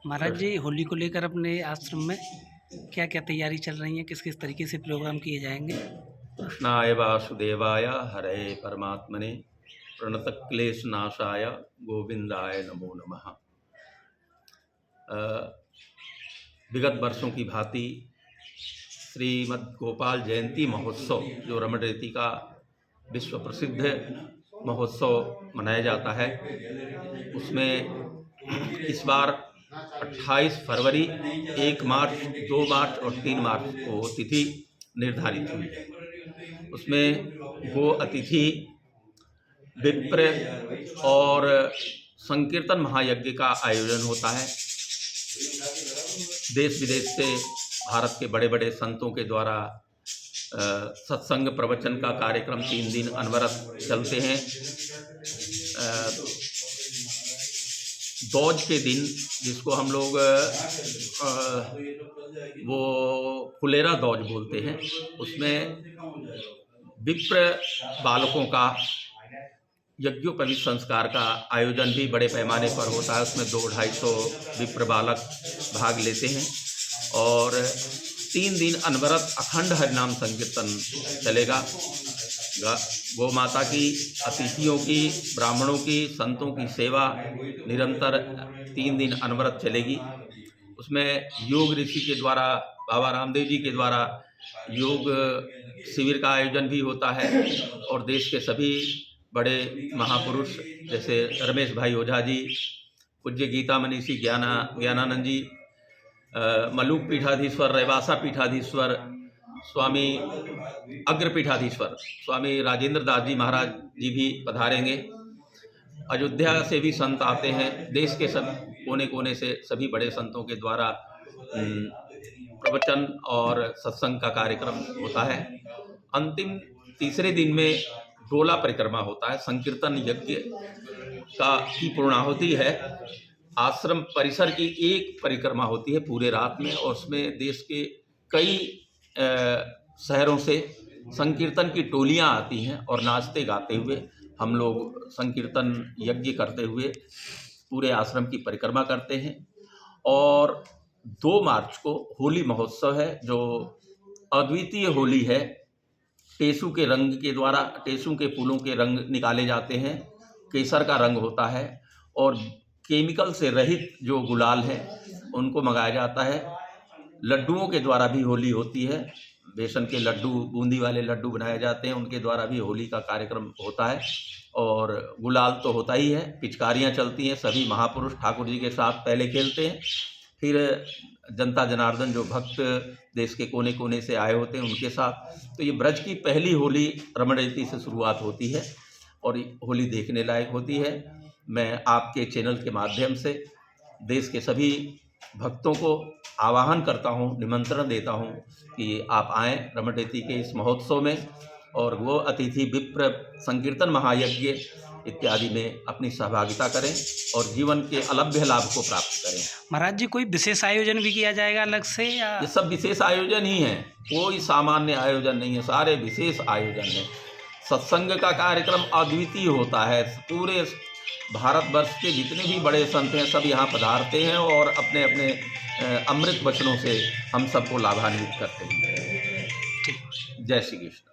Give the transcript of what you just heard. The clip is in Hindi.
महाराज जी, होली को लेकर अपने आश्रम में क्या क्या तैयारी चल रही है, किस किस तरीके से प्रोग्राम किए जाएंगे? कृष्णाय वासुदेवाय हरे परमात्मने प्रणतक्लेशनाशाय गोविंदाय नमो नमः। विगत वर्षों की भांति श्रीमद् गोपाल जयंती महोत्सव जो रमणरेती का विश्व प्रसिद्ध महोत्सव मनाया जाता है, उसमें इस बार 28 फरवरी, 1 मार्च, 2 मार्च और 3 मार्च को तिथि निर्धारित हुई है। उसमें गो अतिथि, विप्र और संकीर्तन महायज्ञ का आयोजन होता है। देश विदेश से भारत के बड़े बड़े संतों के द्वारा सत्संग प्रवचन का कार्यक्रम 3 दिन अनवरत चलते हैं। दौज के दिन, जिसको हम लोग वो फुलेरा दौज बोलते हैं, उसमें विप्र बालकों का यज्ञोपवीत संस्कार का आयोजन भी बड़े पैमाने पर होता है। उसमें 200-250 विप्र बालक भाग लेते हैं और 3 दिन अनवरत अखंड हरिनाम संकीर्तन चलेगा। गौ माता की, अतिथियों की, ब्राह्मणों की, संतों की सेवा निरंतर 3 दिन अनवरत चलेगी। उसमें योग ऋषि के द्वारा, बाबा रामदेव जी के द्वारा योग शिविर का आयोजन भी होता है और देश के सभी बड़े महापुरुष जैसे रमेश भाई ओझा जी, पूज्य गीता मनीषी ज्ञानानंद जी, मलूक पीठाधीश्वर, रेवासा पीठाधीश्वर, स्वामी अग्रपीठाधीश्वर स्वामी राजेंद्र दास जी महाराज जी भी पधारेंगे। अयोध्या से भी संत आते हैं। देश के सब कोने कोने से सभी बड़े संतों के द्वारा प्रवचन और सत्संग का कार्यक्रम होता है। अंतिम तीसरे दिन में डोला परिक्रमा होता है। संकीर्तन यज्ञ की पूर्णाहुति है। आश्रम परिसर की एक परिक्रमा होती है पूरे रात में और उसमें देश के कई शहरों से संकीर्तन की टोलियां आती हैं और नाचते गाते हुए हम लोग संकीर्तन यज्ञ करते हुए पूरे आश्रम की परिक्रमा करते हैं। और 2 मार्च को होली महोत्सव है, जो अद्वितीय होली है। टेसू के रंग के द्वारा, टेसू के फूलों के रंग निकाले जाते हैं, केसर का रंग होता है और केमिकल से रहित जो गुलाल है उनको मंगाया जाता है। लड्डुओं के द्वारा भी होली होती है। बेसन के लड्डू, बूंदी वाले लड्डू बनाए जाते हैं, उनके द्वारा भी होली का कार्यक्रम होता है। और गुलाल तो होता ही है, पिचकारियाँ चलती हैं। सभी महापुरुष ठाकुर जी के साथ पहले खेलते हैं, फिर जनता जनार्दन जो भक्त देश के कोने कोने से आए होते हैं उनके साथ। तो ये ब्रज की पहली होली रमणरेती से शुरुआत होती है और होली देखने लायक होती है। मैं आपके चैनल के माध्यम से देश के सभी भक्तों को आह्वान करता हूँ, निमंत्रण देता हूँ कि आप आएँ रमणरेती के इस महोत्सव में और वो अतिथि विप्र संकीर्तन महायज्ञ इत्यादि में अपनी सहभागिता करें और जीवन के अलभ्य लाभ को प्राप्त करें। महाराज जी, कोई विशेष आयोजन भी किया जाएगा अलग से या? ये सब विशेष आयोजन ही हैं, कोई सामान्य आयोजन नहीं है, सारे विशेष आयोजन हैं। सत्संग का कार्यक्रम अद्वितीय होता है। पूरे भारतवर्ष के जितने भी बड़े संत हैं सब यहाँ पधारते हैं और अपने अपने अमृत वचनों से हम सबको लाभान्वित करते हैं। ठीक। जय श्री कृष्ण।